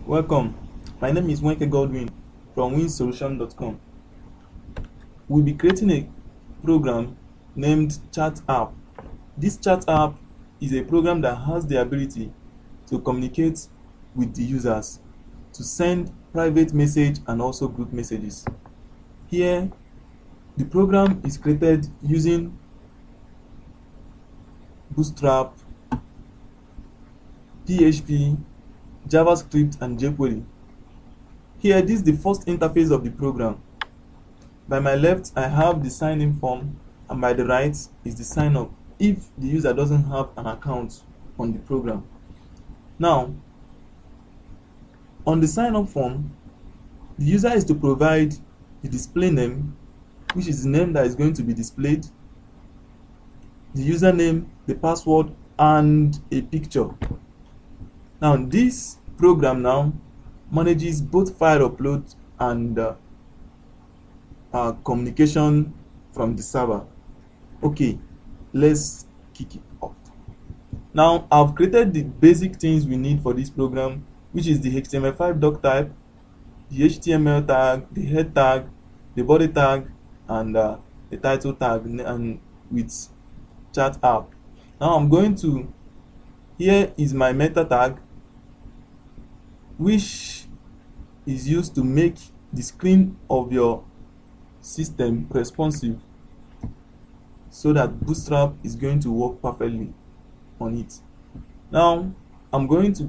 Welcome, my name is Wenke Godwin from winsolution.com. We'll be creating a program named Chat App. This Chat App is a program that has the ability to communicate with the users, to send private message and also group messages. Here, the program is created using Bootstrap, PHP, JavaScript and jQuery. Here, this is the first interface of the program. By my left, I have the sign-in form, and by the right is the sign-up if the user doesn't have an account on the program. Now, on the sign-up form, the user is to provide the display name, which is the name that is going to be displayed, the username, the password, and a picture. Now, this program now manages both file upload and communication from the server. Okay, let's kick it off. Now, I've created the basic things we need for this program, which is the HTML5 doc type, the HTML tag, the head tag, the body tag, and the title tag, and with chat app. Now I'm going to, here is my meta tag, which is used to make the screen of your system responsive so that Bootstrap is going to work perfectly on it. Now I'm going to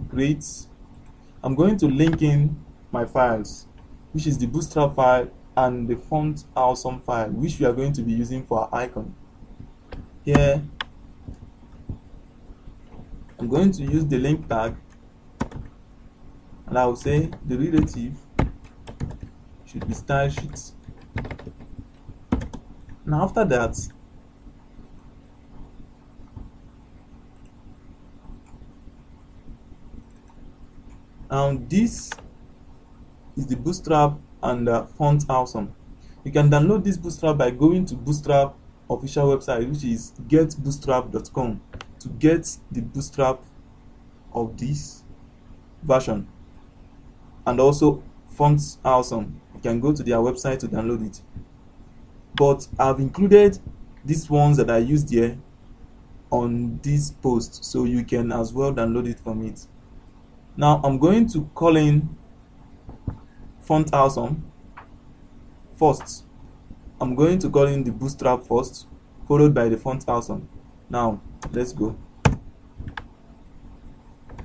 link in my files, which is the Bootstrap file and the font awesome file, which we are going to be using for our icon. Here I'm going to use the link tag, and I will say the relative should be style sheet. Now after that, this is the Bootstrap and font awesome. You can download this Bootstrap by going to Bootstrap official website, which is getbootstrap.com, to get the Bootstrap of this version, and also fonts awesome. You can go to their website to download it, but I've included these ones that I used here on this post, so you can as well download it from it. Now I'm going to call in font awesome first. I'm going to call in the Bootstrap first, followed by the font awesome. Now let's go.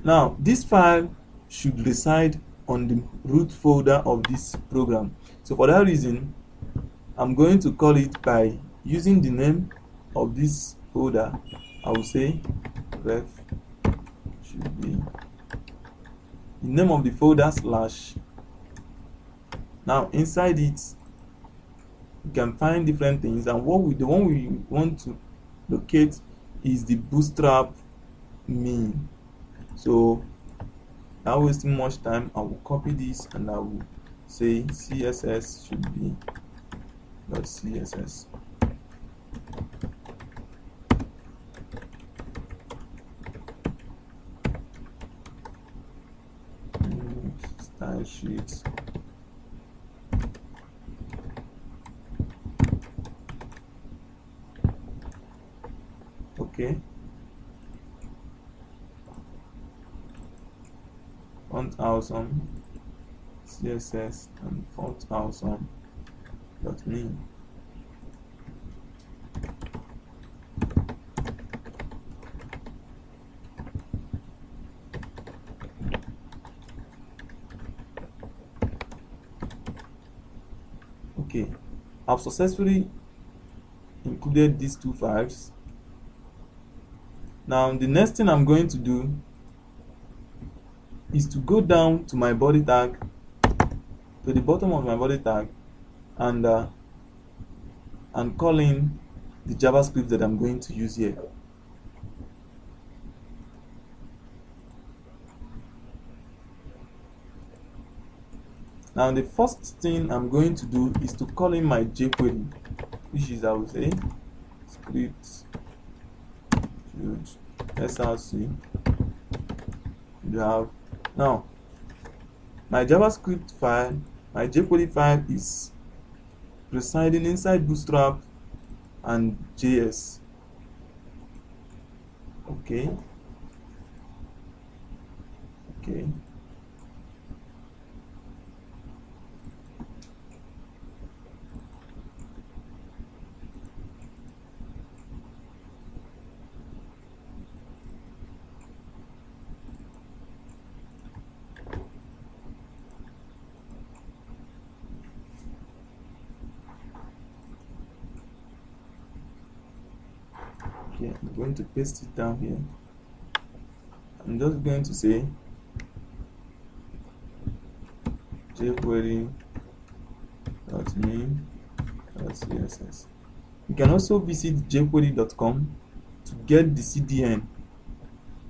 Now this file should reside on the root folder of this program, so for that reason I'm going to call it by using the name of this folder. I will say ref should be the name of the folder slash. Now inside it you can find different things, and the one we want to locate is the Bootstrap main. So without wasting much time, I will copy this and I will say CSS should be .css. Style sheet. Okay. Font awesome, CSS, and font awesome .me. Okay, I've successfully included these two files. Now the next thing I'm going to do is to go down to my body tag, to the bottom of my body tag, and call in the JavaScript that I'm going to use here. Now the first thing I'm going to do is to call in my jQuery, which is, I will say, script should src. You have now my JavaScript file, my jQuery file is residing inside Bootstrap and JS. Okay. Okay, I'm going to paste it down here. I'm just going to say jQuery.me.css. You can also visit jQuery.com to get the CDN,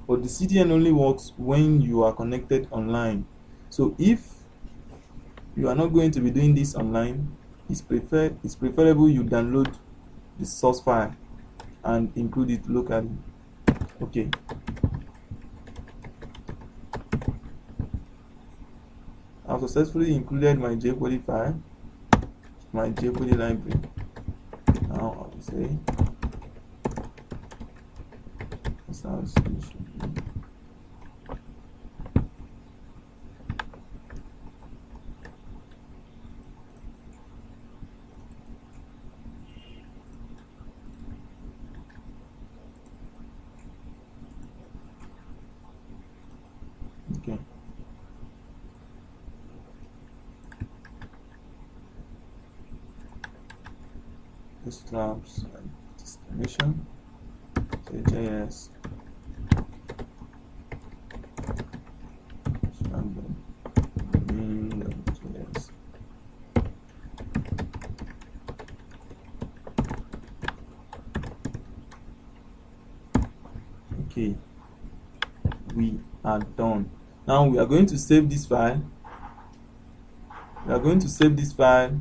but the CDN only works when you are connected online. So if you are not going to be doing this online, it's preferable you download the source file and include it locally. Okay. I've successfully included my jQuery file, my jQuery library. Now I will say this sounds good. Okay. Bootstraps and destination. JS. JS. Okay, we are done. Now we are going to save this file. We are going to save this file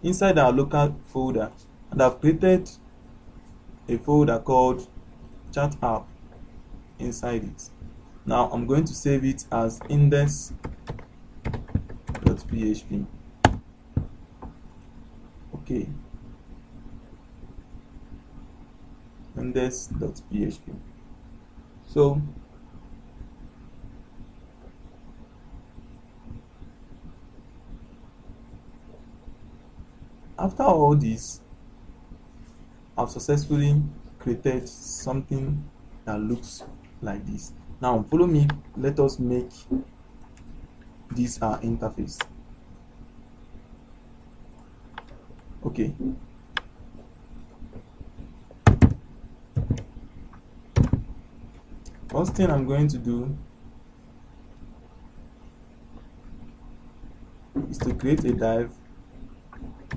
inside our local folder, and I've created a folder called chat app inside it. Now I'm going to save it as index.php. Okay, index.php. So after all this, I've successfully created something that looks like this. Now follow me, let us make this our interface. Okay. First thing I'm going to do is to create a div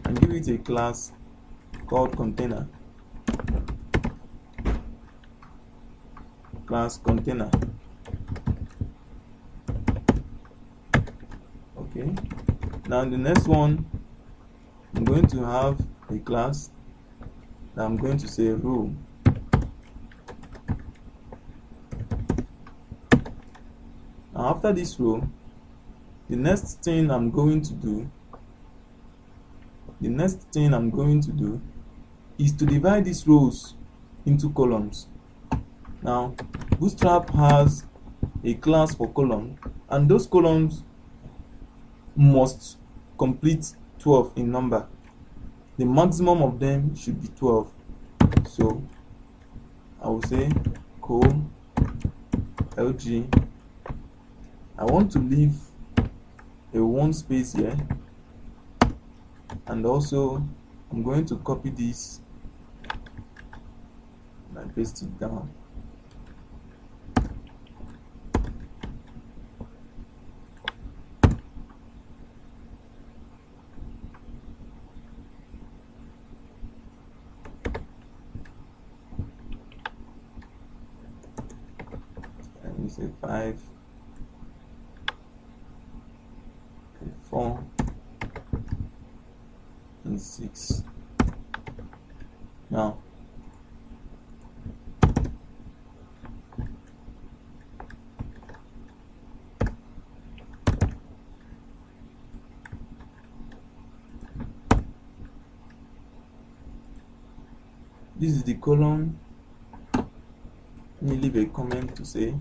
and give it a class called container. Class container. Okay. Now the next one, I'm going to have a class that I'm going to say row. Now after this row, the next thing I'm going to do is to divide these rows into columns. Now Bootstrap has a class for column, and those columns must complete 12 in number. The maximum of them should be 12. So I will say col lg. I want to leave a 1 space here, and also I'm going to copy this and paste it down. Let me say 5, 4, and 6. Now This is the column. Let me leave a comment to say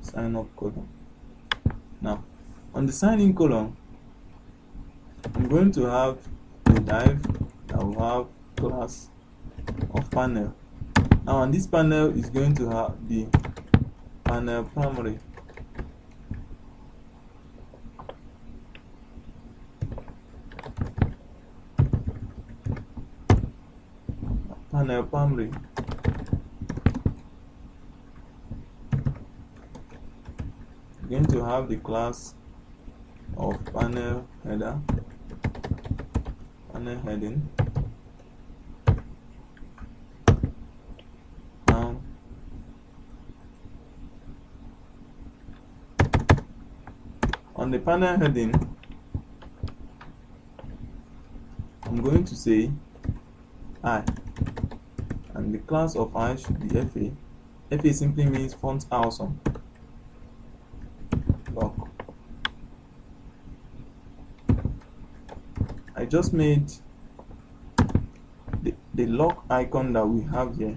sign up column. Now on the sign in column, I'm going to have a div that will have class of panel. Now on this panel is going to have the panel primary. Panel primary. We're going to have the class of panel header, panel heading. Now on the panel heading, I'm going to say I, and the class of I should be FA. FA simply means font awesome. Lock. I just made the lock icon that we have here.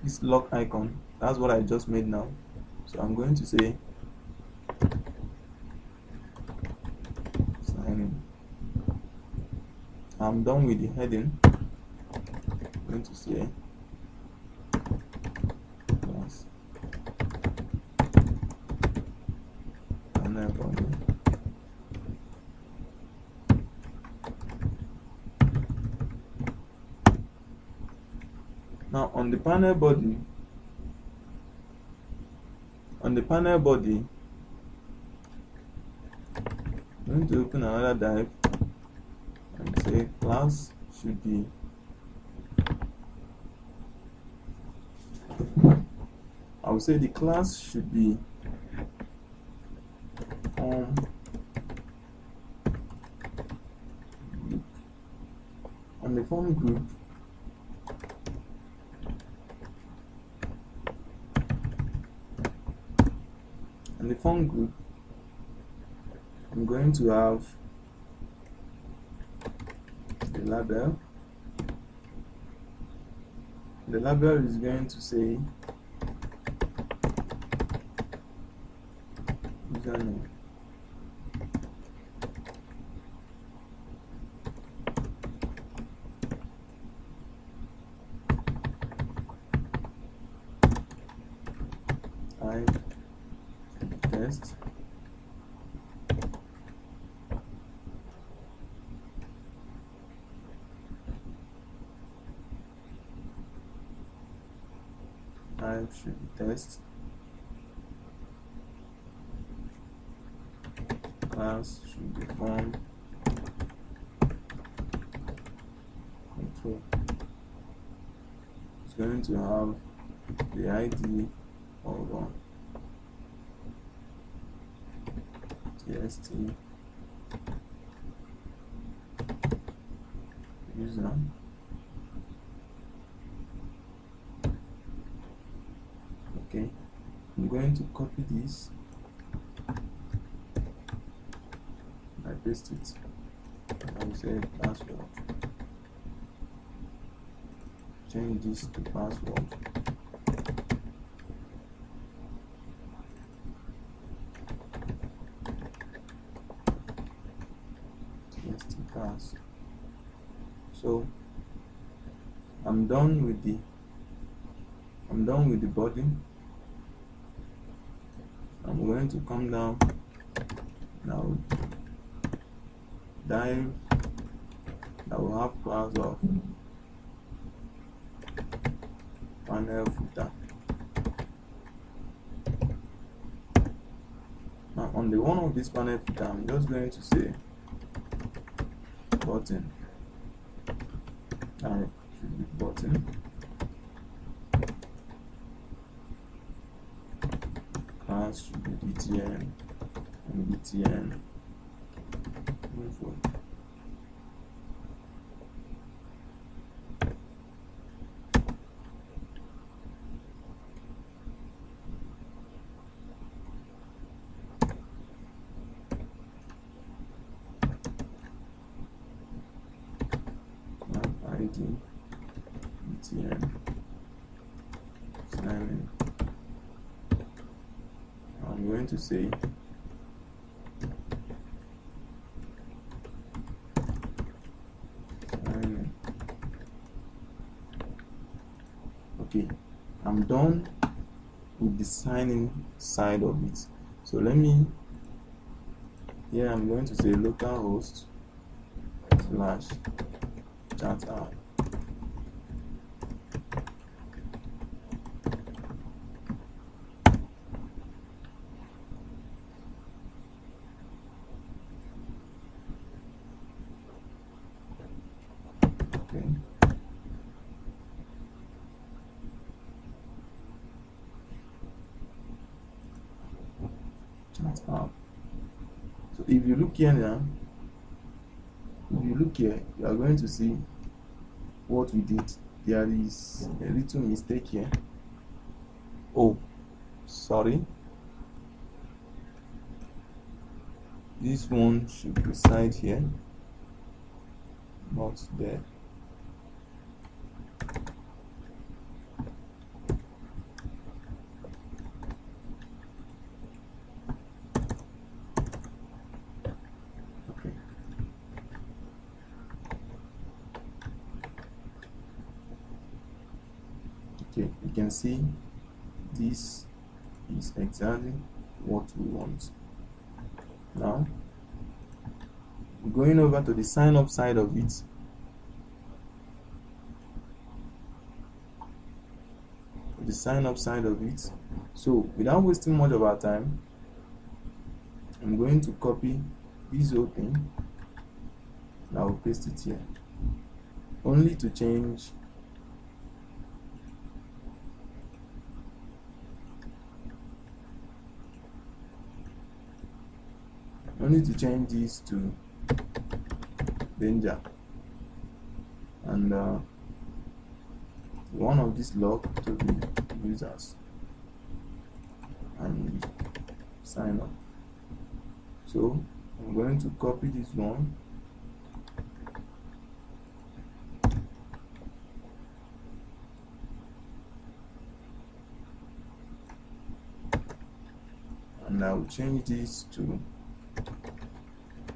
This lock icon, that's what I just made now. So I'm going to say sign in. I'm done with the heading. I'm going to say class panel body. Now on the panel body, I'm going to open another div and say class should be I will say the class should be form group. On the form group, I'm going to have the label. The label is going to say username. Test. I should test. Class should be form control. It's going to have the ID of tst user. Okay, I'm going to copy this. I paste it. I will say password. Change this to password. Pass. So I'm done with the body. I'm going to come down now. Dive that will have class of panel footer. Now on the one of this panel footer, I'm just going to say button. I should be button. Class pass should be btn and btn info. ID btn sign in. I'm going to say sign in. Okay, I'm done with the signing side of it. So let me, here I'm going to say localhost / chat app. Okay. Chat app. So if you look here now, if you look here, you are going to see what we did. There is a little mistake here. Oh, sorry. This one should reside here, not there. Okay. Okay, you can see this is exactly what we want. Now, going over to the sign up side of it, so without wasting much of our time, I'm going to copy this whole thing and I will paste it here, only to change this to danger, and one of these log to be users and sign up. So I'm going to copy this one and I will change this to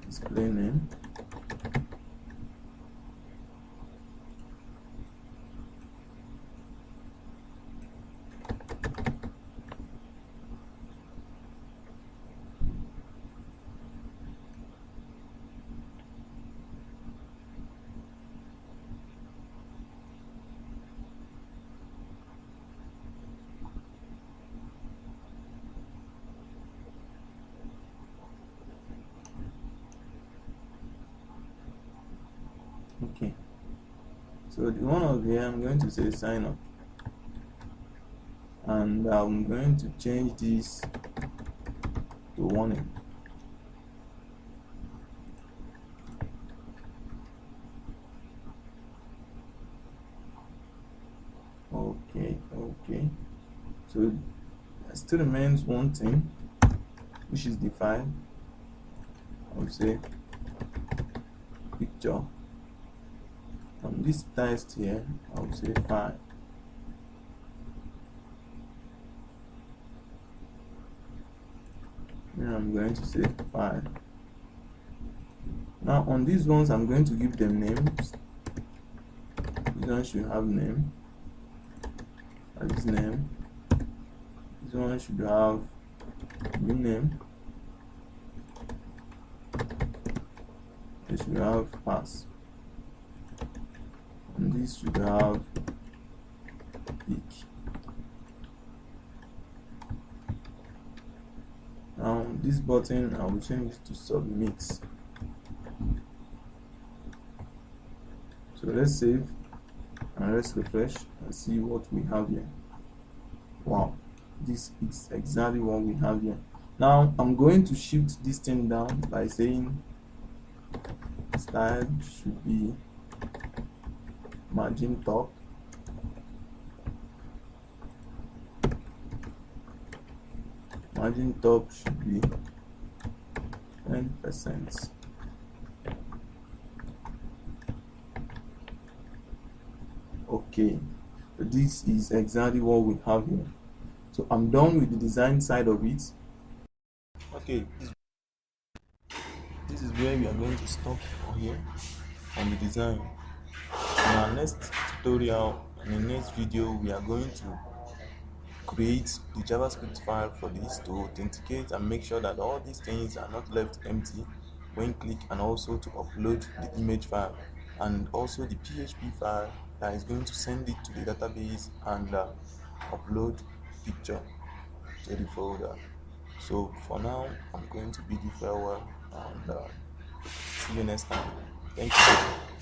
display name. Okay, so the one of here I'm going to say sign up, and I'm going to change this to warning. Okay, so there still remains one thing, which is the file. I'll say picture. On this text here, I'll say file. Then I'm going to say file. Now on these ones, I'm going to give them names. This one should have name. This name. This one should have new name. It should have pass. And this should have peak. Now this button, I will change it to submit. So let's save and let's refresh and see what we have here. Wow, this is exactly what we have here. Now I'm going to shift this thing down by saying style should be margin top, margin top should be 10%. Okay, so this is exactly what we have here. So I'm done with the design side of it. Okay, this is where we are going to stop for here on the design. In our next tutorial, in the next video, we are going to create the JavaScript file for this to authenticate and make sure that all these things are not left empty when clicked, and also to upload the image file and also the PHP file that is going to send it to the database and upload picture to the folder. So for now, I'm going to bid you farewell and see you next time. Thank you.